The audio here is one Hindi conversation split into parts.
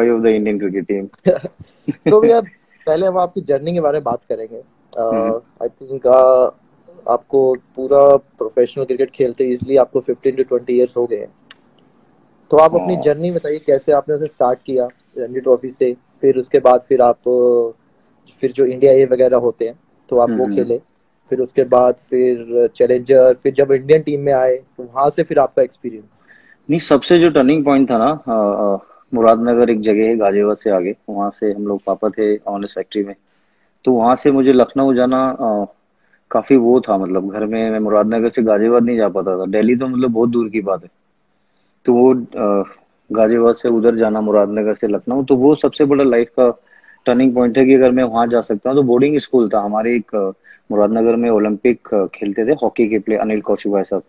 5 of the Indian cricket team. So भैया, पहले हम आपकी जर्नी के बारे में बात करेंगे। हम्म। आई थिंक आपको पूरा प्रोफेशनल क्रिकेट खेलते इसलिए आपको 15 to 20 ईयर्स हो गए हैं। तो आप अपनी हाँ। जर्नी बताइए, कैसे आपने उसे स्टार्ट किया रणजी ट्रॉफी से। फिर उसके बाद फिर आप फिर जो इंडिया ए वगैरह होते हैं तो आप वो हम्म। खेले। फिर उसके बाद फिर चैलेंजर, फिर जब इंडियन टीम में आए तो वहां से फिर आपका एक्सपीरियंस। नहीं, सबसे जो टर्निंग पॉइंट था ना, मुरादनगर एक जगह है गाजियाबाद से आगे, वहां से हम लोग, पापा थे ऑनेस्ट फैक्ट्री में। तो वहां से मुझे लखनऊ जाना काफी वो था, मतलब घर में मैं मुरादनगर से गाजियाबाद नहीं जा पाता था, दिल्ली तो मतलब बहुत दूर की बात है। तो वो गाजियाबाद से उधर जाना, मुरादनगर से लखनऊ, तो वो सबसे बड़ा लाइफ का टर्निंग पॉइंट है कि अगर मैं वहां जा सकता हूँ। तो बोर्डिंग स्कूल था हमारे एक, मुरादनगर में ओलंपिक खेलते थे हॉकी के प्ले अनिल कौशिक भाई साहब।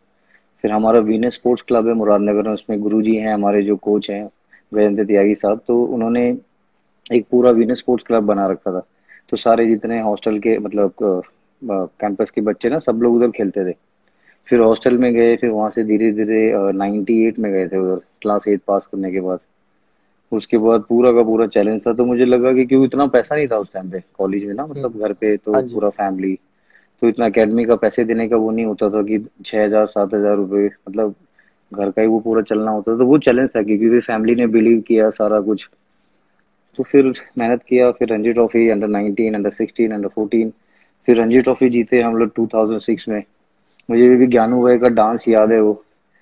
फिर हमारा वीनस स्पोर्ट्स क्लब है मुरादनगर में, उसमें गुरुजी हैं हमारे जो कोच हैं, जयंत त्यागी साहब। तो उन्होंने एक पूरा वीनस स्पोर्ट्स क्लब बना रखा था। तो सारे जितने हॉस्टल के मतलब कैंपस के बच्चे ना, सब लोग उधर खेलते थे। फिर हॉस्टल में गए, फिर वहां से धीरे धीरे 98 में गए थे उधर, क्लास 8 पास करने के बाद। उसके बाद पूरा का पूरा चैलेंज था, तो मुझे लगा कि क्योंकि इतना पैसा नहीं था उस टाइम पे कॉलेज में ना, मतलब घर पे तो हाँ जी। पूरा फैमिली, तो इतना एकेडमी का पैसे देने का वो नहीं होता था कि 6,000 7,000 रुपये, मतलब घर का ही वो पूरा चलना होता था। तो वो चैलेंज था कि क्योंकि फैमिली ने बिलीव किया सारा कुछ। तो फिर मेहनत किया, फिर Ranji trophy under 19, under 16, under 14, फिर रणजी ट्रॉफी जीते हम लोग 2006 में। मुझे भी ज्ञानू भाई का डांस याद है वो,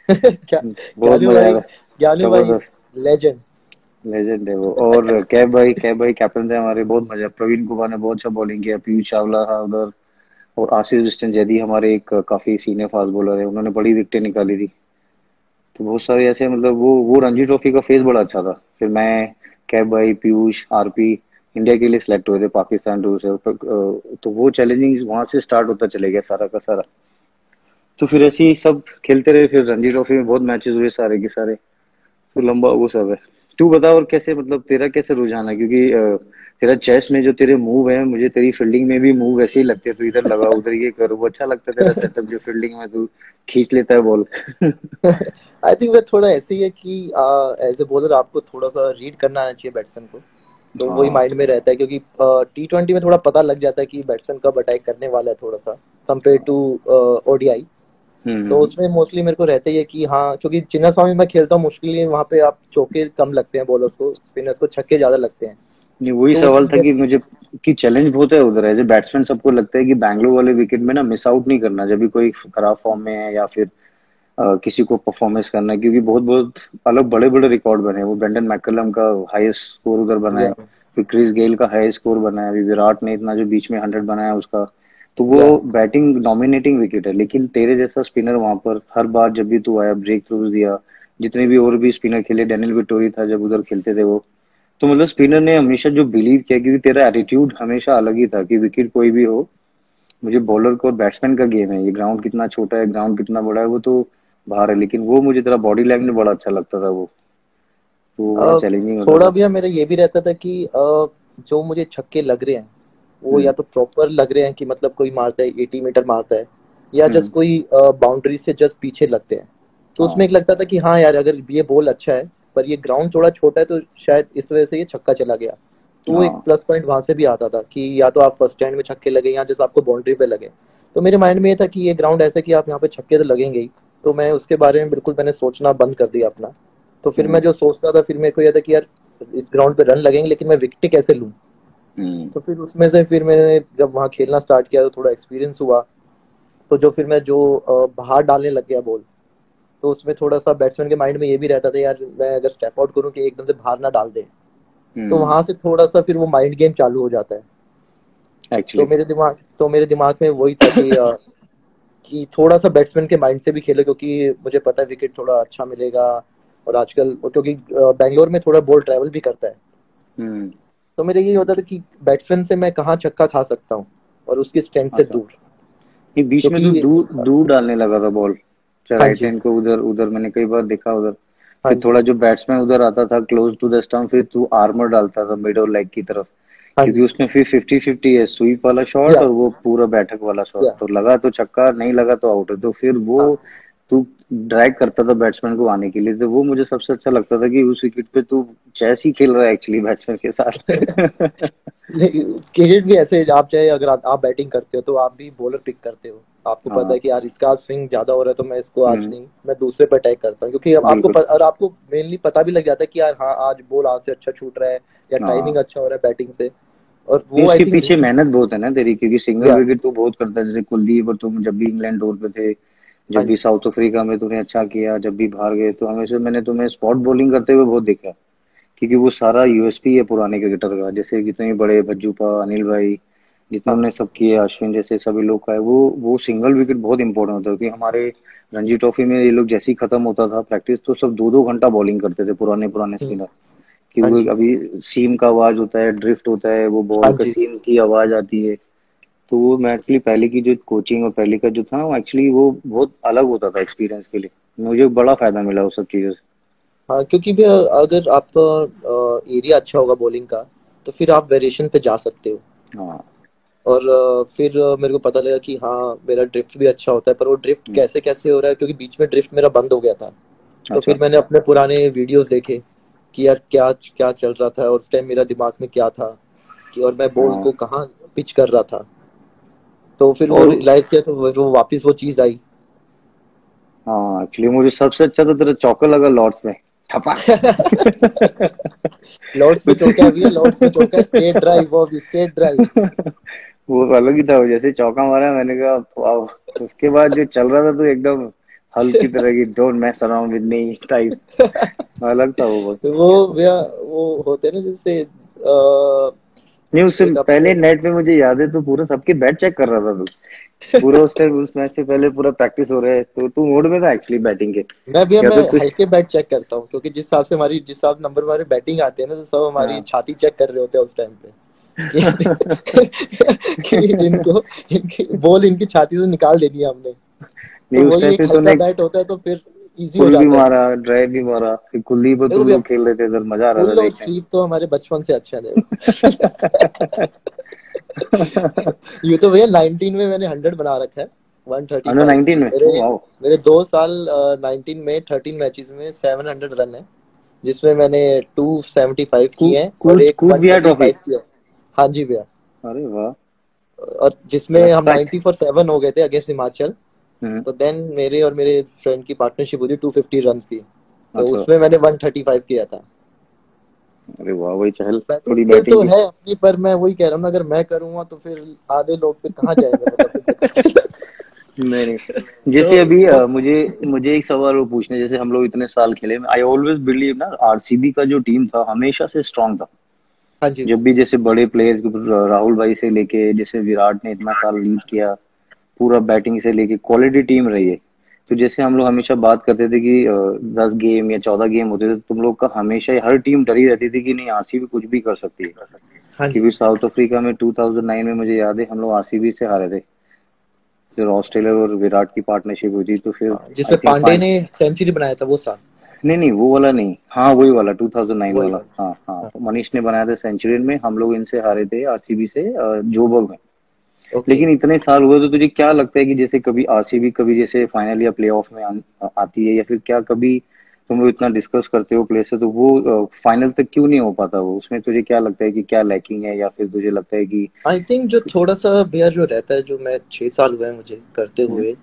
क्या, बहुत ज्ञानू मजा भाई, आया। ज्ञानू भाई जबरदस्त, लेजेंड। लेजेंड है वो। और कैब भाई कैप्टन थे हमारे, बहुत मजा। प्रवीण कुमार ने बहुत अच्छा बॉलिंग किया, पीयूष चावला था उधर, और आशीष बिस्टन जैदी हमारे एक काफी सीनियर फास्ट बॉलर है, उन्होंने बड़ी विकेटें निकाली थी। तो बहुत सारे ऐसे, मतलब वो रणजी ट्रॉफी का फेज बड़ा अच्छा था। फिर मैं, कैब भाई, पीयूष, आरपी इंडिया के लिए सिलेक्ट हुए थे पाकिस्तान टूर से। तो वो चैलेंजिंग वहां से स्टार्ट होता चले गया सारा का सारा। तो फिर ऐसे ही सब खेलते रहे, फिर रणजी ट्रॉफी में बहुत मैचेस हुए सारे के सारे। तो लंबा वो सब है। तू बता, और कैसे, मतलब तेरा कैसे रुझान है, क्योंकि तेरा चेस में जो तेरे मूव है, मुझे तेरी फील्डिंग में भी मूव वैसे ही लगते हैं। तू इधर लगा उधर ये कर, वो अच्छा लगता है तेरा सेटअप, जो फील्डिंग में तू खींच लेता है बॉल। आई थिंक वो थोड़ा ऐसे ही है कि एज ए बॉलर आपको थोड़ा सा रीड करना आना चाहिए बैट्समैन को। तो वही हाँ। माइंड में रहता है, क्योंकि T20 में थोड़ा पता लग जाता है कि बैट्समैन कब अटैक करने वाला है, थोड़ा सा कंपेयर टू ODI। तो हम्म। उसमें मोस्टली मेरे को रहता ही है कि हाँ, क्योंकि चिन्नास्वामी में खेलता हूँ मुश्किल, वहाँ पे आप चौके कम लगते हैं बॉलर्स को, स्पिनर्स को छक्के ज्यादा लगते हैं। नहीं, वही तो वो सवाल चीज़ था मैं। कि मुझे, कि चैलेंज बहुत है उधर एज ए बैट्समैन। सबको लगता है कि बैंगलोर वाले विकेट में ना मिस आउट नहीं करना जब भी कोई खराब फॉर्म में है, या फिर किसी को परफॉर्मेंस करना है, क्योंकि बहुत बहुत अलग बड़े बड़े रिकॉर्ड बने हैं। वो ब्रेंडन मैकलम का हाईएस्ट स्कोर उधर बना है, या फिर क्रिस गेल का हाईएस्ट स्कोर बना है, अभी विराट ने इतना जो बीच में 100 बनाया उसका। तो या वो बैटिंग डोमिनेटिंग विकेट है, लेकिन तेरे जैसा स्पिनर वहां पर हर बार जब भी तू आया ब्रेक थ्रूज दिया। जितने भी और भी स्पिनर खेले, डेनियल विटोरी था जब उधर खेलते थे वो। तो मतलब स्पिनर ने हमेशा जो बिलीव किया, क्योंकि तेरा एटीट्यूड हमेशा अलग ही था कि विकेट कोई भी हो, मुझे बॉलर को और बैट्समैन का गेम है, ये ग्राउंड कितना छोटा है, ग्राउंड कितना बड़ा है, वो तो बाहर है, लेकिन वो मुझे तेरा बॉडी लैंग्वेज बड़ा अच्छा लगता था वो। तो वो बड़ा अ, चैलेंजिंग होता थोड़ा था। भैया मेरा ये भी रहता था कि जो मुझे छक्के लग रहे हैं वो या हम्म। तो प्रॉपर लग रहे हैं कि मतलब कोई मारता है 80 मीटर मारता है, या जस्ट हम्म। कोई बाउंड्री से जस्ट पीछे लगते हैं। तो उसमें हाँ। एक लगता था कि हाँ यार, अगर ये बॉल अच्छा है पर ये ग्राउंड थोड़ा छोटा है तो शायद इस वजह से ये छक्का चला गया। तो वो एक हाँ। प्लस पॉइंट वहां से भी आता था कि या तो आप फर्स्ट हैंड में छक्के लगे या जैसे आपको बाउंड्री पे लगे। तो मेरे माइंड में ये था कि ये ग्राउंड ऐसा है कि आप यहाँ पे छक्के तो लगेंगे ही। तो मैं उसके बारे में बिल्कुल मैंने सोचना बंद कर दिया अपना। तो फिर मैं हम्म। जो सोचता था, फिर मेरे को यह था कि यार इस ग्राउंड पे रन लगेंगे लेकिन मैं विकेट कैसे लूं। हम्म। तो फिर उसमें से फिर मैंने जब वहाँ खेलना स्टार्ट किया तो थोड़ा एक्सपीरियंस हुआ। तो जो फिर मैं जो बाहर डालने लग गया बॉल, तो उसमें थोड़ा सा बैट्समैन के माइंड में ये भी रहता था यार मैं अगर स्टेप आउट करूँ कि एकदम से बाहर ना डाल दे। तो हम्म। वहां से थोड़ा सा फिर वो माइंड गेम चालू हो जाता है। एक्चुअली। तो मेरे दिमाग में वही था कि थोड़ा सा बैट्समैन के माइंड से भी खेलो, क्योंकि मुझे पता है विकेट थोड़ा अच्छा मिलेगा। और आजकल क्योंकि बैंगलोर में थोड़ा बॉल ट्रैवल भी करता है। हम्म। तो मेरे ये होता था कि बैट्समैन से मैं कहाँ छक्का खा सकता हूँ और उसकी स्ट्रेंथ से अच्छा, दूर। ये बीच में तू क्योंकि दूर दूर डालने लगा था बॉल, हाँ राइट जी। हैंड को उधर उधर, मैंने कई बार देखा उधर। हाँ फिर जी। थोड़ा जो बैट्समैन उधर आता था क्लोज टू द स्टंप, फिर तू आर्मर डालता था मिड और लेग की तरफ, हाँ क्योंकि जी। उसमें फिर 50-50 है, स्वीप वाला शॉट या और वो पूरा बैठक वाला शॉट। या तो लगा तो छक्का, नहीं लगा तो आउट है। तो फिर वो हाँ। तू ड्रैग करता था बैट्समैन को आने के लिए, तो वो मुझे सबसे अच्छा लगता था कि उस विकेट पे तू चेस ही खेल रहा है एक्चुअली बैट्समैन के साथ। क्रिकेट भी ऐसे, आप चाहे अगर आप बैटिंग करते हो तो आप भी बॉलर पिक करते हो। आपको पता हाँ। है कि यार इसका स्विंग ज्यादा हो रहा है तो मैं इसको आज हम्म। नहीं, मैं दूसरे पर अटैक करता हूँ, क्योंकि अब बिल्कुल। और आपको मेनली पता भी लग जाता है कि यार हाँ आज बॉल आज से अच्छा छूट रहा है, या टाइमिंग हाँ। अच्छा हो रहा है बैटिंग से। और नहीं, वो आई उसके थिंक पीछे मेहनत बहुत है ना तेरी, क्योंकि सिंगल या विकेट तो बहुत करता है, जैसे कुलदीप और तुम जब भी इंग्लैंड टूर पे थे, हाँ जब भी जी साउथ अफ्रीका में तूने अच्छा किया, जब भी बाहर गए, तो हमेशा मैंने तुम्हें स्पॉट बॉलिंग करते हुए बहुत देखा है। क्योंकि वो सारा यूएसपी है पुराने क्रिकेटर का, जैसे जितने भी बड़े भज्जूपा, अनिल भाई, जितने हाँ उन्होंने सब किए, अश्विन जैसे सभी लोग का है, वो सिंगल विकेट बहुत इंपॉर्टेंट होता है। क्योंकि हमारे रणजी ट्रॉफी में ये लोग जैसे ही खत्म होता था प्रैक्टिस, तो सब 2-2 घंटा बॉलिंग करते थे पुराने पुराने हम्म, स्पिनर। कि हाँ वो जी अभी सीम का आवाज होता है, ड्रिफ्ट होता है, वो हाँ बॉल का जी। सीम की आवाज आती है। तो वो मैं एक्चुअली पहले की जो कोचिंग और पहले का जो था वो एक्चुअली वो बहुत अलग होता था एक्सपीरियंस के लिए। मुझे बड़ा फायदा मिला उस सब चीजों से। हाँ क्योंकि भी अगर आपका एरिया अच्छा होगा बॉलिंग का, तो फिर आप वेरिएशन पे जा सकते हो। हाँ। और फिर मेरे को पता लगा कि हाँ मेरा ड्रिफ्ट भी अच्छा होता है, पर वो ड्रिफ्ट हम्म। कैसे कैसे हो रहा है, क्योंकि बीच में ड्रिफ्ट मेरा बंद हो गया था। तो अच्छा। फिर मैंने अपने पुराने वीडियोस देखे कि यार क्या क्या चल रहा था, और उस टाइम मेरा दिमाग में क्या था, कि और मैं बॉल हाँ। को कहाँ पिच कर रहा था। तो फिर वो और रियलाइज किया, तो वो वापस वो चीज आई। हाँ, एक्चुअली मुझे सबसे अच्छा तो तेरा चौका लगा लॉर्ड्स में, ठपाक। लॉर्ड्स में उससे चौका है भैया, लॉर्ड्स में चौका है, स्टेट ड्राइव, वो भी स्टेट ड्राइव। वो अलग ही था, वो जैसे चौका मारा मैंने कहा वाह। उसके बाद जो चल रहा था तो एकदम हल्क की तरह की, don't mess around with me type, अलग था वो बहुत। वो भैया वो होते हैं ना जैसे नहीं, उससे एक पहले अपने, नेट पे मुझे याद है तो पूरा सबके बैट चेक कर रहा था तू। पूरा उस टाइम उस मैच से पहले पूरा प्रैक्टिस हो रहा है, तो तू मूड में था एक्चुअली बैटिंग के, मैं भैया या मैं तो तू। हल्के बैट चेक करता हूँ, क्योंकि जिस हिसाब नंबर हमारी बैटिंग आती है ना, तो सब हमारी हाँ। छाती चेक कर रहे होते हैं उस टाइम पे कि कि इनको इनकी बॉल इनकी छाती से निकाल देनी है हमने। नहीं, तो उस वही टाइम एक पे हल्का तूने बैट होता है, तो फिर इजी हो पुल भी जाता है। मारा, ड्राइव भी मारा, फिर कुलदीप और देखो तुम भैया, लोग खेल रहे थे इधर, मजा आ रहा था पुल और देखने स्वीप तो हमारे बचपन से अच्छा है में। ये तो भैया 19 में मैंने 100 बना रखा है, 135। अंडर 19 में, मेरे ओ वाओ। मेरे 2 साल 19 में 13 मैचेस में 700 रन है, जिसमें मैंने 275 किए हैं और कूद एक कूद भी है ट्रॉफी। 135 किया है। हाँ जी भैया। अरे वाह। और जिसमें हम रेस्पेक्ट। 90 फॉर 7 हो गए थे अगेंस्ट हिमाचल। हम्म। तो देन मेरे और मेरे फ्रेंड की पार्टनरशिप हुई थी 250 रन की। तो अच्छा। उसमें मैंने 135 किया था। अरे वाह, वही चहल बैटिंग थोड़ी स्किल बैटिंग तो की। है अपनी, पर मैं वही कह रहा हूँ ना, अगर मैं करूंगा तो फिर आधे लोग फिर कहाँ जाएंगे, मतलब फिर दिक्कत। नहीं नहीं, तो जैसे अभी वो मुझे मुझे एक सवाल वो पूछना है, जैसे हम लोग इतने साल खेले, आई ऑलवेज बिलीव ना आरसीबी का जो टीम था हमेशा से स्ट्रांग था। हाँ जी जब भी जैसे बड़े प्लेयर्स, राहुल भाई से लेके, जैसे विराट ने इतना साल लीड किया, पूरा बैटिंग से लेके क्वालिटी टीम रही है। तो जैसे हम लोग हमेशा बात करते थे कि 10 गेम या 14 गेम होते थे, तो तुम लोग का हमेशा हर टीम डरी रहती थी कि नहीं आरसीबी कुछ भी कर सकती है। हाँ जी। क्योंकि साउथ अफ्रीका में 2009 में मुझे याद है हम लोग आरसीबी से हारे थे, फिर ऑस्ट्रेलिया और विराट की पार्टनरशिप हुई थी, तो फिर हाँ, आई जिसमें थिंक पांडे फाइन। ने सेंचुरी बनाया था वो साल। नहीं नहीं, वो वाला नहीं, हाँ वही वाला 2009 वही वाला, वाला। हाँ हाँ, हाँ, तो मनीष ने बनाया था सेंचुरियन में, हम लोग इनसे हारे थे आरसीबी से जोबर्ग में। ओके। लेकिन इतने साल हुए तो तुझे क्या लगता है कि जैसे कभी आरसीबी कभी जैसे फाइनल या प्ले ऑफ में आती है, या फिर क्या कभी तुम लोग इतना डिस्कस करते हो प्लेयर से, तो वो फाइनल तक क्यों नहीं हो पाता, वो उसमें तुझे क्या लगता है कि क्या लैकिंग है, या फिर तुझे लगता है कि। आई थिंक जो थोड़ा सा भैया जो रहता है, जो मैं 6 साल हुए हैं मुझे करते हम्म। हुए,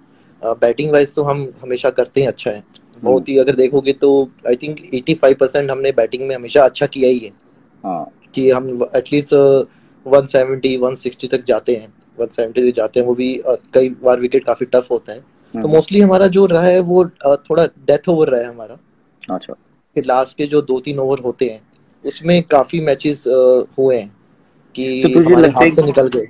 बैटिंग वाइज तो हम हमेशा करते ही अच्छा है। हम्म। बहुत ही अगर देखोगे तो आई थिंक 85% हमने बैटिंग में हमेशा अच्छा किया ही है। हाँ। कि हम एटलीस्ट 170 160 तक जाते हैं, 170 तक जाते हैं, वो भी कई बार विकेट काफी टफ होता है। तो हम्म। मोस्टली हमारा जो रहा है वो थोड़ा डेथ ओवर रहा है हमारा। अच्छा। फिर लास्ट के जो 2-3 ओवर होते हैं उसमें काफी मैचेस हुए हैं तो कि तुझे हमारे लगता हाथ है से निकल गए।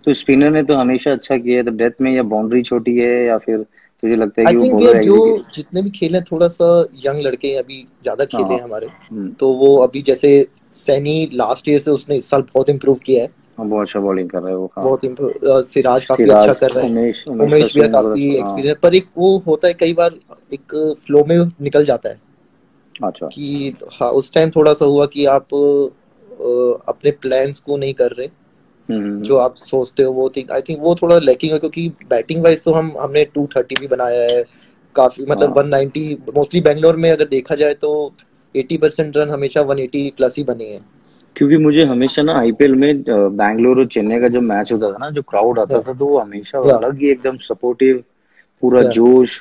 तो स्पिनर ने तो हमेशा अच्छा किया है, तो डेथ में या बाउंड्री छोटी है, या फिर तुझे लगता है आई कि वो थिंक भैया बॉलर जो एग्जीक्यूट। जितने भी खेले हैं, थोड़ा सा यंग लड़के हैं, अभी ज्यादा खेले हाँ। हैं हमारे। हम्म। तो वो अभी जैसे सैनी लास्ट ईयर से उसने इस साल बहुत इम्प्रूव किया है। हाँ, बहुत अच्छा बॉलिंग कर रहा है वो, हाँ। बहुत इम्प्रूव, सिराज काफी अच्छा सिराज, कर रहा है। उमेश उमेश का उमेश भैया स्विंग बहुत काफी अच्छा, हाँ। एक्सपीरियंस, पर एक वो होता है कई बार, एक फ्लो में निकल जाता है। अच्छा। कि हाँ उस टाइम थोड़ा सा हुआ कि आप अपने प्लान्स को नहीं कर रहे, हम्म। जो आप सोचते हो वो थिंक, आई थिंक वो थोड़ा लैकिंग है, क्योंकि बैटिंग वाइज तो हमने 230 भी बनाया है, काफी मतलब हाँ 190 मोस्टली बैंगलोर में अगर देखा जाए तो 80% रन हमेशा 180 प्लस ही बने हैं। क्योंकि मुझे हमेशा ना आईपीएल में बैंगलोर और चेन्नई का जब मैच होता था ना, जो क्राउड आता या था तो वो हमेशा या अलग ही एकदम सपोर्टिव, पूरा या जोश,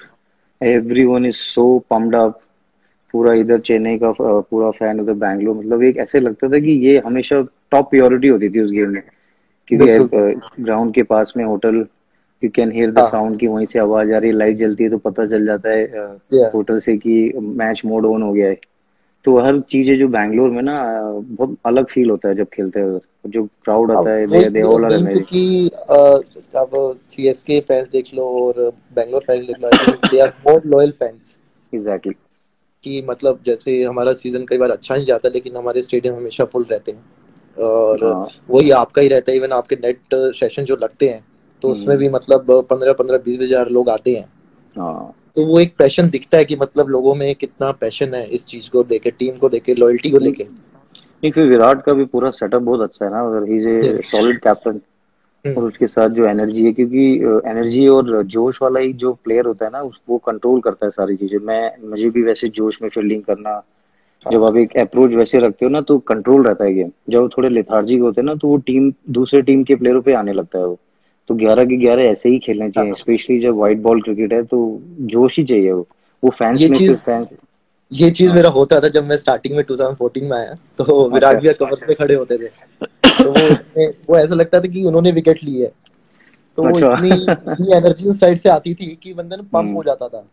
everyone is so pumped up. पूरा इधर चेन्नई का पूरा फैन, उधर बैंगलोर, मतलब एक ऐसे लगता था कि ये हमेशा टॉप प्रायोरिटी होती थी उस गेम में। बिल्कुल। क्योंकि ग्राउंड के पास में hotel, you can hear the हाँ साउंड की वहीं से आवाज आ रही है, लाइट जलती है तो पता चल जाता है या होटल से कि मैच मोड ऑन हो गया है। तो हर चीजें जो बैंगलोर में ना बहुत अलग फील होता है जब खेलते हैं उधर। जो क्राउड अब आता है, वही they all are men amazing. क्योंकि अब सीएसके फैंस देख लो और बैंगलोर फैंस देख लो, I think they are more loyal fans. Exactly. कि मतलब जैसे हमारा सीजन कई बार अच्छा नहीं जाता लेकिन हमारे स्टेडियम हमेशा फुल रहते हैं। और हाँ। वही आपका ही रहता है, इवन आपके नेट सेशन जो लगते हैं तो उसमें हम्म। भी मतलब 15-15 20 हजार लोग आते हैं। हाँ। तो वो एक पैशन दिखता है कि मतलब लोगों में कितना पैशन है इस चीज को लेके, टीम को लेके, लॉयल्टी को नहीं लेके। नहीं, फिर विराट का भी पूरा सेटअप बहुत अच्छा है ना, अगर he is hmm. A solid captain. और उसके साथ जो एनर्जी है, क्योंकि एनर्जी और जोश वाला ही जो प्लेयर होता है ना, वो कंट्रोल करता है सारी चीजें। मुझे भी वैसे जोश में फील्डिंग करना, जब हाँ आप एक अप्रोच वैसे रखते हो ना तो कंट्रोल रहता है गेम। जब थोड़े लेथार्जिक होते हैं ना तो वो टीम दूसरे टीम के प्लेयरों पे आने लगता है वो। तो 11 के 11 ऐसे ही खेलने चाहिए, हाँ। स्पेशली जब व्हाइट बॉल क्रिकेट है तो जोश ही चाहिए वो फैंस ये में फिर चीज फैंस। ये चीज हाँ। मेरा होता था जब मैं स्टार्टिंग में 2014 में आया तो विराट अच्छा। भैया कवर पे खड़े होते थे। तो वो उसमें वो ऐसा लगता था कि उन्होंने विकेट ली है। तो वो अच्छा। इतनी इतनी एनर्जी उस साइड से आती थी कि बंदा ना पंप हम्म। हो जाता था।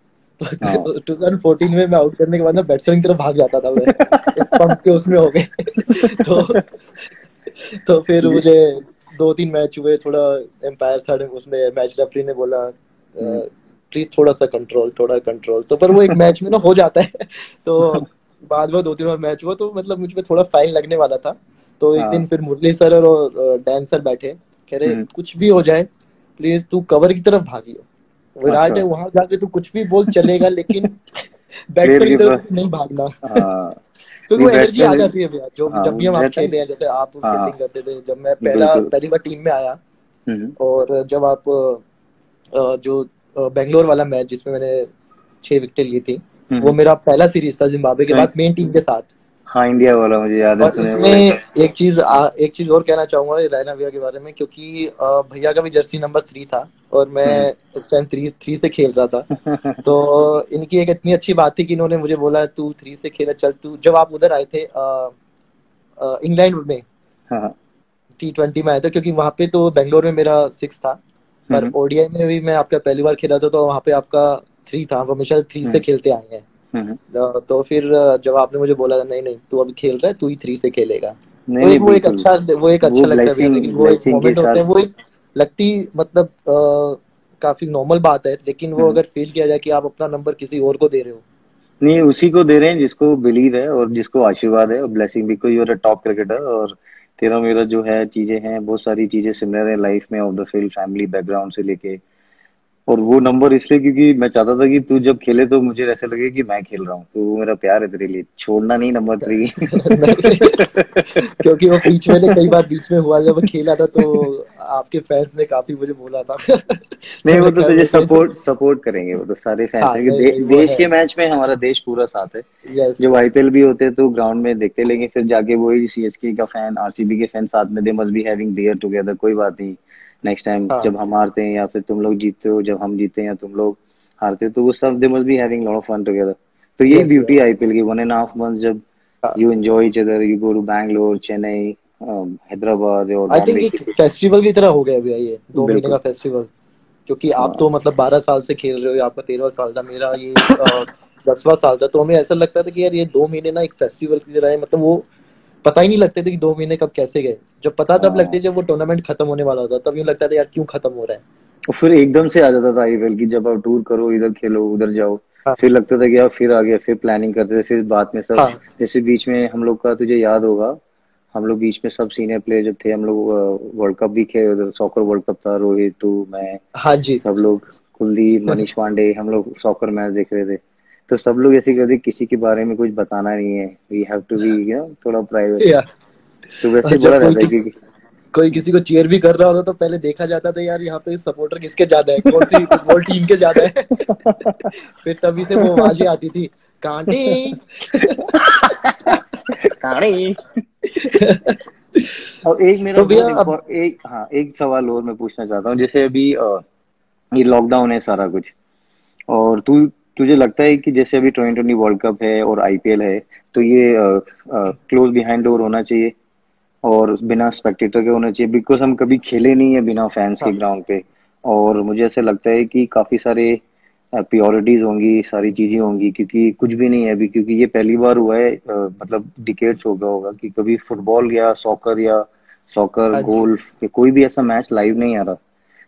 हाँ। तो 2014 में मैं आउट करने के बाद ना बैट्समैन की तरफ भाग जाता था मैं, एक पंप के उसमें हो गए। तो तो फिर जी। मुझे 2-3 मैच हुए, थोड़ा एम्पायर था उसने, मैच रेफरी ने बोला हम्म। प्लीज थोड़ा सा कंट्रोल, थोड़ा कंट्रोल। तो पर वो एक मैच में ना हो जाता है। तो बाद में 2-3 बार मैच हुआ तो मतलब मुझ पे थोड़ा फाइन लगने वाला था। तो एक दिन हाँ। फिर मुरली सर और डैन सर बैठे, कह रहे हम्म। कुछ भी हो जाए प्लीज तू कवर की तरफ भागियो, विराट अच्छा। है वहां जाके तू कुछ भी बोल चलेगा लेकिन प्लेयर बैट्समैन की के तरफ पास। नहीं भागना। हाँ। क्योंकि नहीं वो एनर्जी आ बैट्समैन। जाती है भैया, जो हाँ जब भी हम आप रहता है। खेले हैं, जैसे आप हाँ। फील्डिंग करते थे जब मैं बिल्कुल। पहली बार टीम में आया। हम्म। और जब आप जो बेंगलोर वाला मैच जिसमें मैंने 6 विकेटें ली थी, वो हम्म। मेरा पहला सीरीज था जिम्बाब्वे के तो बाद मेन टीम के साथ। हाँ, इंडिया वाला मुझे याद है, और तूने इसमें वो। एक चीज और कहना चाहूंगा रैना भैया के बारे में, क्योंकि भैया का भी जर्सी नंबर 3 था और हम्म। मैं उस टाइम 3 से खेल रहा था। तो इनकी एक इतनी अच्छी बात थी कि इन्होंने मुझे बोला तू 3 से खेला चल तू, जब आप उधर आए थे इंग्लैंड में हाँ। T20 में आया था, क्योंकि वहां पे तो बेंगलोर में मेरा 6 था। पर हम्म। ओडीआई में भी मैं आपका पहली बार खेला था तो वहां पे आपका 3 था, हम हमेशा 3 से हम्म। खेलते आए हैं। हम्म। तो फिर जब आपने मुझे बोला नहीं नहीं तू अभी खेल रहा है, तू ही 3 से खेलेगा। नहीं तो नहीं, एक बिल्कुल। वो एक वो अच्छा लगता है भैया, ब्लेसिंग लेकिन वो एक ब्लेसिंग के मोमेंट होते साथ। हैं, वो एक लगती मतलब काफी नॉर्मल बात है, लेकिन वो हम्म। अगर फील किया जाए कि आप अपना नंबर किसी और को दे रहे हो। नहीं, उसी को दे रहे हैं जिसको बिलीव है और जिसको आशीर्वाद है और ब्लेसिंग भी। कोई और टॉप क्रिकेटर, और तेरा मेरा जो है चीजें हैं, बहुत सारी चीजें सिमिलर है लाइफ में, of the field, family background से लेके। और वो नंबर इसलिए क्योंकि मैं चाहता था कि तू जब खेले तो मुझे ऐसे लगे कि मैं खेल रहा हूँ, तो वो मेरा प्यार है तेरे लिए, छोड़ना नहीं नंबर 3। नहीं, क्योंकि वो बीच में कई बार बीच में हुआ जब मैं खेला था तो आपके फैंस ने काफी मुझे बोला था। नहीं, तो वो मैं तो क्या तुझे बोलते हैं। सपोर्ट सपोर्ट करेंगे, वो तो सारे फैंस हाँ हैं कि नहीं नहीं वो देश है। के मैच में हमारा देश पूरा साथ है। यस जब यस। आईपीएल भी होते हैं तो ग्राउंड में देखते, लेंगे फिर जाके वही सीएसके का फैन, आरसीबी के फैन साथ में, they must be having beer together, कोई बात नहीं। नेक्स्ट टाइम हाँ जब हम हारते हैं या फिर तुम लोग जीतते हो, जब हम जीते हैं या तुम लोग हारते हो, तो वो सब they must be having lot of fun together. तो यही यस ब्यूटी भैया। है आईपीएल की, 1.5 months जब हाँ you enjoy each other, you go to Bangalore, Chennai, Hyderabad और आई थिंक बॉम्बे एक किसी। फेस्टिवल की तरह हो गया भैया ये 2 महीने का बिल्कुल। फेस्टिवल। क्योंकि आप हाँ। तो मतलब 12 साल से खेल रहे हो, आपका 13वां साल था, मेरा ये 10वां साल था। तो हमें ऐसा लगता था कि यार ये 2 महीने ना एक फेस्टिवल की तरह है, मतलब वो पता ही नहीं लगते थे कि 2 महीने कब कैसे गए। जब पता तब लगते हाँ। जब वो टूर्नामेंट खत्म होने वाला होता, तब यूँ लगता था यार क्यों खत्म हो रहा है। और फिर एकदम से आ जाता था आईपीएल की, जब आप टूर करो, इधर खेलो उधर जाओ, हाँ फिर लगता था कि यार फिर आ गया, फिर प्लानिंग करते थे, फिर बाद में सब। हाँ जैसे बीच में हम लोग का तुझे याद होगा, हम लोग बीच में सब सीनियर प्लेयर जब थे, हम लोग वर्ल्ड कप भी खेले उधर, सॉकर वर्ल्ड कप था, रोहित, तू, मैं, हाँ जी। सब लोग, कुलदीप, मनीष पांडे, हम लोग सॉकर मैच देख रहे थे। तो सब लोग ऐसे कहते किसी के बारे में कुछ बताना नहीं है, वी हैव टू बी थोड़ा प्राइवेट। या तो वैसे और ही बड़ा जब कोई रहता है किस क्योंकि। कोई किसी को चीयर भी कर रहा होता तो पहले देखा जाता था यार यहाँ पे सपोर्टर किसके ज्यादा है, कौन सी फुटबॉल टीम के ज्यादा है। फिर तभी से वो आवाजें आती थी, कांटे। कहानी। और एक मेरा सो भैया बहुत अब एक, हाँ, एक सवाल और मैं पूछना चाहता हूँ। जैसे अभी ये लॉकडाउन है सारा कुछ, और तुझे लगता है कि जैसे अभी 2020 वर्ल्ड कप है और आईपीएल है, तो ये क्लोज बिहाइंड डोर होना चाहिए और बिना स्पेक्टेटर के होना चाहिए? बिकॉज हम कभी खेले नहीं है बिना फैंस के हाँ ग्राउंड पे, और मुझे ऐसा लगता है कि काफी सारे प्योरिटीज होंगी, सारी चीजें होंगी, क्योंकि कुछ भी नहीं है अभी, क्योंकि ये पहली बार हुआ है, मतलब डिकेड्स हो गया होगा कि कभी फुटबॉल या सॉकर हाँ जी, गोल्फ या कोई भी ऐसा मैच लाइव नहीं आ रहा।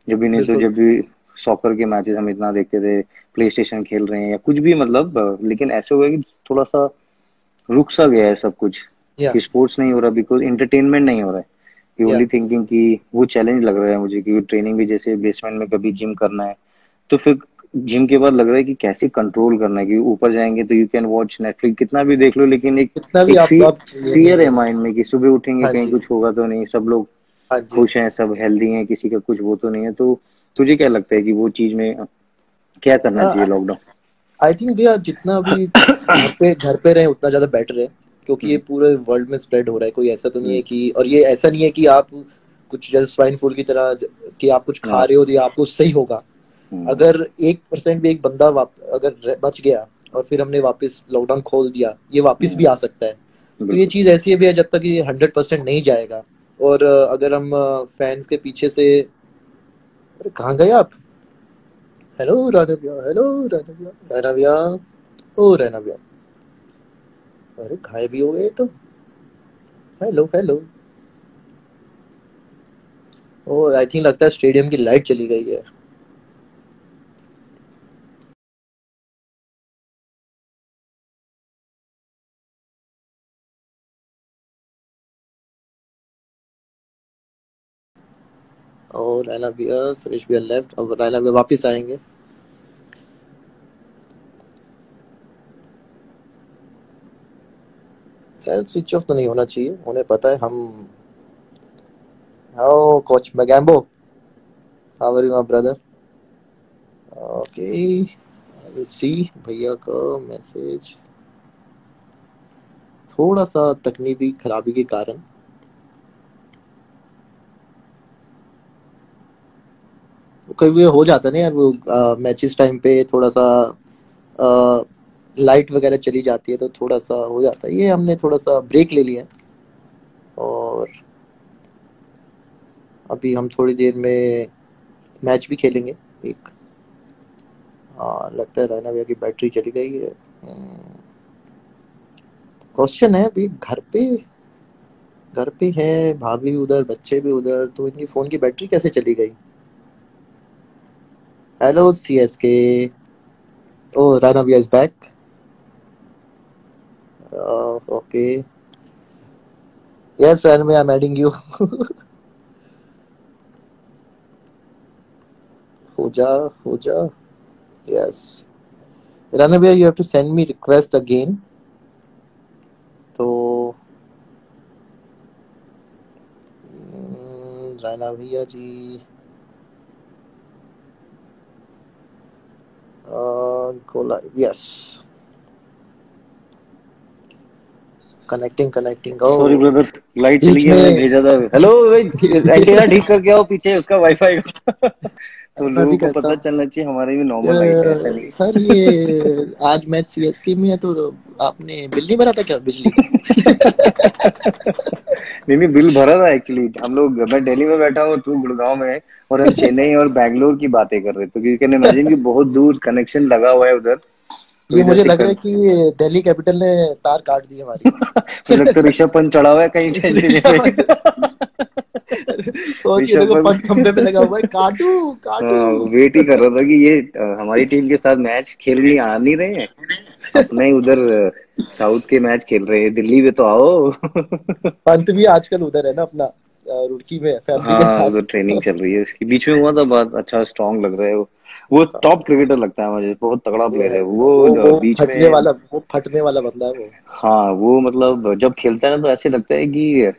जब भी, नहीं तो बिल्कुल। जब भी सॉकर के मैचेस हम इतना देखते थे, प्ले स्टेशन खेल रहे हैं या कुछ भी, मतलब लेकिन ऐसे हो गया कि थोड़ा सा रुक सा गया है सब कुछ, या कि स्पोर्ट्स नहीं हो रहा बिकॉज इंटरटेनमेंट नहीं हो रहा है। ये या ओनली थिंकिंग कि वो चैलेंज लग रहा है मुझे, क्योंकि ट्रेनिंग भी जैसे बेसमेंट में कभी जिम करना है, तो फिर जिम के बाद लग रहा है कि कैसे कंट्रोल करना है, कि ऊपर जाएंगे तो यू कैन वॉच नेटफ्लिक्स कितना भी देख लो, लेकिन एक इतना भी एक आप ये फियर नहीं है है। माइंड में कि सुबह उठेंगे हाँ कहीं जी, कुछ होगा तो नहीं, सब लोग हाँ जी। खुश हैं, सब हेल्दी हैं, किसी का कुछ वो तो नहीं है। तो तुझे क्या लगता है कि वो चीज में क्या करना चाहिए लॉकडाउन? आई थिंक भैया जितना अभी घर पे रहे उतना ज्यादा बेटर है, क्योंकि ये हम्म, पूरे वर्ल्ड में स्प्रेड हो रहा है। कोई ऐसा तो नहीं है हम्म, कि, और ये ऐसा नहीं है कि आप कुछ जैसे स्वाइन फ्लू की तरह कि आप कुछ खा हाँ, रहे हो तो ये आपको सही होगा। हम्म, अगर 1% भी एक बंदा अगर बच गया और फिर हमने वापस लॉकडाउन खोल दिया, ये वापस भी हम्म, आ सकता है। तो ये बिल्कुल। चीज ऐसी है भैया, जब तक ये 100% नहीं जाएगा। और अगर हम फैंस के पीछे से, अरे कहाँ गए आप? हेलो राणा भैया, हेलो राणा भैया, राणा भैया, ओ राणा भैया, अरे गायब भी हो गए तो। Hello hello. Oh I think लगता है स्टेडियम की लाइट चली गई है। और राणा भैया, सुरेश भैया लेफ्ट, अब राणा भैया वापिस आएंगे। सेल स्विच ऑफ तो नहीं होना चाहिए, उन्हें पता है हम। Oh coach Mogambo, how are you my brother? Okay, let's see. भैया का मैसेज थोड़ा सा तकनीकी खराबी के कारण, कभी भी हो जाता है ना यार, वो मैचेस टाइम पे थोड़ा सा लाइट वगैरह चली जाती है तो थोड़ा सा हो जाता है। ये हमने थोड़ा सा ब्रेक ले लिया है, और अभी हम थोड़ी देर में मैच भी खेलेंगे एक। हाँ लगता है रायना भैया की बैटरी चली गई है। क्वेश्चन है अभी, घर पे है, भाभी उधर, बच्चे भी उधर, तो इनकी फोन की बैटरी कैसे चली गई? हेलो सी एस के। ओ रायना भैया is back. Okay, yes Raina भैया, आई एम एडिंग यू। हो जा, हो जा, यस। रायना भैया you have to send me request again. तो रायना भैया ji, go live, yes, connecting connecting. Oh sorry brother, light चली बीच गई, हमने में। भेजा था। हेलो भाई, एंटीना ठीक करके आओ पीछे उसका वाईफाई का। तो मैं लोगों भी को करता पता हूँ। चलना चाहिए हमारे भी नॉर्मल लाइट है, ऐसा नहीं सर ये आज मैच सीएसके में है, तो आपने बिल नहीं भरा था क्या बिजली का? नहीं नहीं, बिल भरा था एक्चुअली। हम लोग, मैं दिल्ली में बैठा हूँ, तू गुड़गांव में है, और हम चेन्नई और बैंगलोर की बातें कर रहे थे, तो यू कैन इमेजिन कि बहुत दूर कनेक्शन लगा हुआ है उधर। तो ये इधर मुझे से लग रहा कर है कि ये दिल्ली कैपिटल ने तार काट दी हमारी। मुझे लगता है ऋषभ पंत चढ़ा हुआ है कहीं एंटीने पे। सोचिए ना, ऋषभ पंख पंत खंबे पे लगा हुआ है, काटू काटू। वेट ही कर रहा था कि ये हमारी टीम के साथ मैच खेलने आ नहीं रहे हैं, अपने ही उधर साउथ के मैच खेल रहे हैं, दिल्ली में तो आओ। पंत भी आजकल उधर है ना अपना, रुड़की में फैमिली के हाँ, उधर साथ। ट्रेनिंग चल रही है उसकी, बीच में हुआ था बात, अच्छा स्ट्रांग लग रहा है वो टॉप क्रिकेटर लगता है मुझे, बहुत तगड़ा वो प्लेयर है है भैया, वो। वो बीच फटने में, वाला, वो फटने वाला बंदा है वो। हाँ, वो मतलब जब खेलता है ना तो ऐसे लगता है कि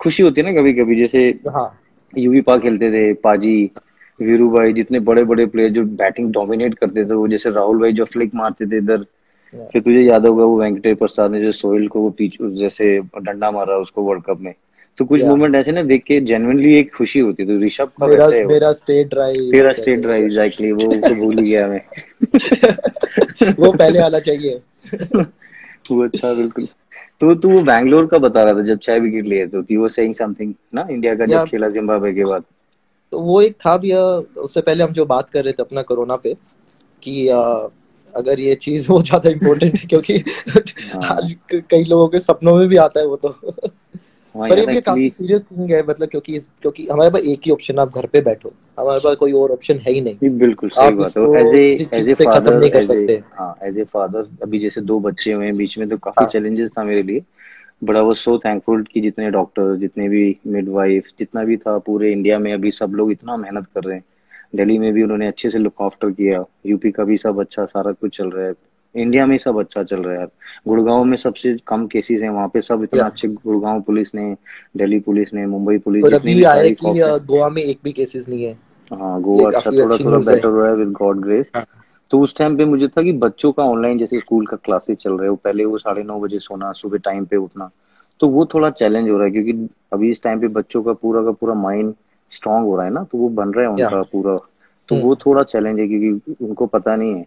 खुशी होती है ना कभी कभी, जैसे हाँ यूवी पा खेलते थे, पाजी, वीरू भाई, जितने बड़े बड़े प्लेयर जो बैटिंग डोमिनेट करते थे, वो जैसे राहुल भाई जो फ्लिक मारते थे इधर। फिर तुझे याद होगा वो वेंकटेश प्रसाद ने जो सोहेल को वो पीछ जैसे डंडा मारा उसको वर्ल्ड कप में। तो कुछ या मूवमेंट ऐसे ना देख के जेन्युइनली एक खुशी होती है। तो ऋषभ का मेरा वैसे है वो। मेरा स्टेट ड्राइव तेरा स्टेट ड्राइव, एग्जैक्टली, वो कहते तो भूल ही गया मैं। हैं। वो पहले आना चाहिए। वो अच्छा, बिल्कुल। तो तू वो बैंगलोर का बता रहा था जब 6 विकेट लिए, तो यू वर सेइंग समथिंग ना, इंडिया का जब या खेला जिम्बाब्वे के बाद। तो वो एक था भी, उससे पहले हम जो बात कर रहे थे अपना कोरोना पे, कि अगर ये चीज वो ज्यादा इम्पोर्टेंट है, क्योंकि हाँ। आज कई लोगों के सपनों में भी आता है वो तो। हाँ पर यार, ये काफी एक्चुअली सीरियस थिंग है, मतलब क्योंकि क्योंकि हमारे पास एक ही ऑप्शन, आप घर पे बैठो, हमारे पास कोई और ऑप्शन है ही नहीं। बिल्कुल सही आप बात है। इसको किसी एज चीज ए से खत्म फादर, नहीं कर एज ए, सकते। हाँ एज ए फादर, अभी जैसे 2 बच्चे हुए हैं बीच में, तो काफी हाँ चैलेंजेस था मेरे लिए। But I was so thankful कि जितने डॉक्टर्स, जितने भी मिडवाइफ, जितना भी था पूरे इंडिया में, अभी सब लोग इतना मेहनत कर रहे हैं। दिल्ली में भी उन्होंने अच्छे से लुक आफ्टर किया, यूपी का भी सब अच्छा, सारा कुछ चल रहा है। इंडिया में सब अच्छा चल रहा है यार। गुड़गांव में सबसे कम केसेस हैं, वहां पे सब इतना या अच्छे, गुड़गांव पुलिस ने, दिल्ली पुलिस ने, मुंबई पुलिस, और जितने अभी भी आया है सारी कि फोर्स है। गोवा में एक भी केसेस नहीं है। हाँ, ये गोवा अच्छा, काफी थोड़ा अच्छी थोड़ा न्यूज है। बेटर हुआ है विद गॉड ग्रेस। हाँ तो उस टाइम पे मुझे था कि बच्चों का ऑनलाइन जैसे स्कूल का क्लासेस चल रहे हो, पहले वो 9:30 बजे सोना, सुबह टाइम पे उठना, तो वो थोड़ा चैलेंज हो रहा है, क्योंकि अभी इस टाइम पे बच्चों का पूरा माइंड स्ट्रांग हो रहा है ना, तो वो बन रहा है या उनका पूरा। तो हम्म वो थोड़ा चैलेंज है, क्योंकि उनको पता नहीं है।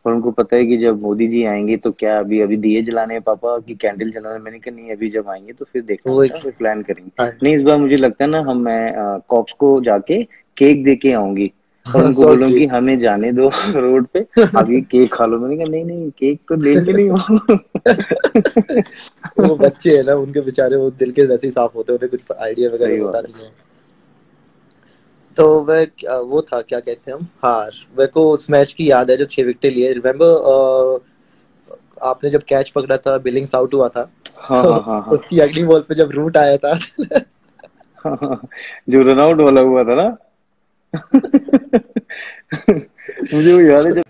और उनको पता है कि जब मोदी जी आएंगे तो क्या, अभी अभी दिए जलाने हैं पापा कि कैंडल जलाने हैं? मैंने कहा नहीं, अभी जब आएंगे तो फिर देखना वो एक बेटा, फिर प्लान करेंगे। हाँ नहीं, इस बार मुझे लगता है ना, मैं कॉप्स को जाके केक दे के आऊंगी, और उनको सो बोलूंगी स्वीट। हमें जाने दो रोड पे, आगे केक खा लो। मैंने कहा नहीं नहीं, केक तो लेंगे नहीं वो। वो बच्चे है ना, उनके बेचारे वो दिल के वैसे ही साफ होते हैं, उन्हें कुछ आइडिया वगैरह सही होता बात है। नहीं है। तो वो था, क्या कहते हैं हम, हार। मेरे को उस मैच की याद है जो 6 विकेट लिए, रिमेम्बर आपने जब कैच पकड़ा था, बिलिंग्स आउट हुआ था, हाँ तो हाँ हाँ हाँ। उसकी अगली बॉल पे जब रूट आया था। हाँ, हाँ, जो रनआउट वाला हुआ था ना। मुझे वो याद है जब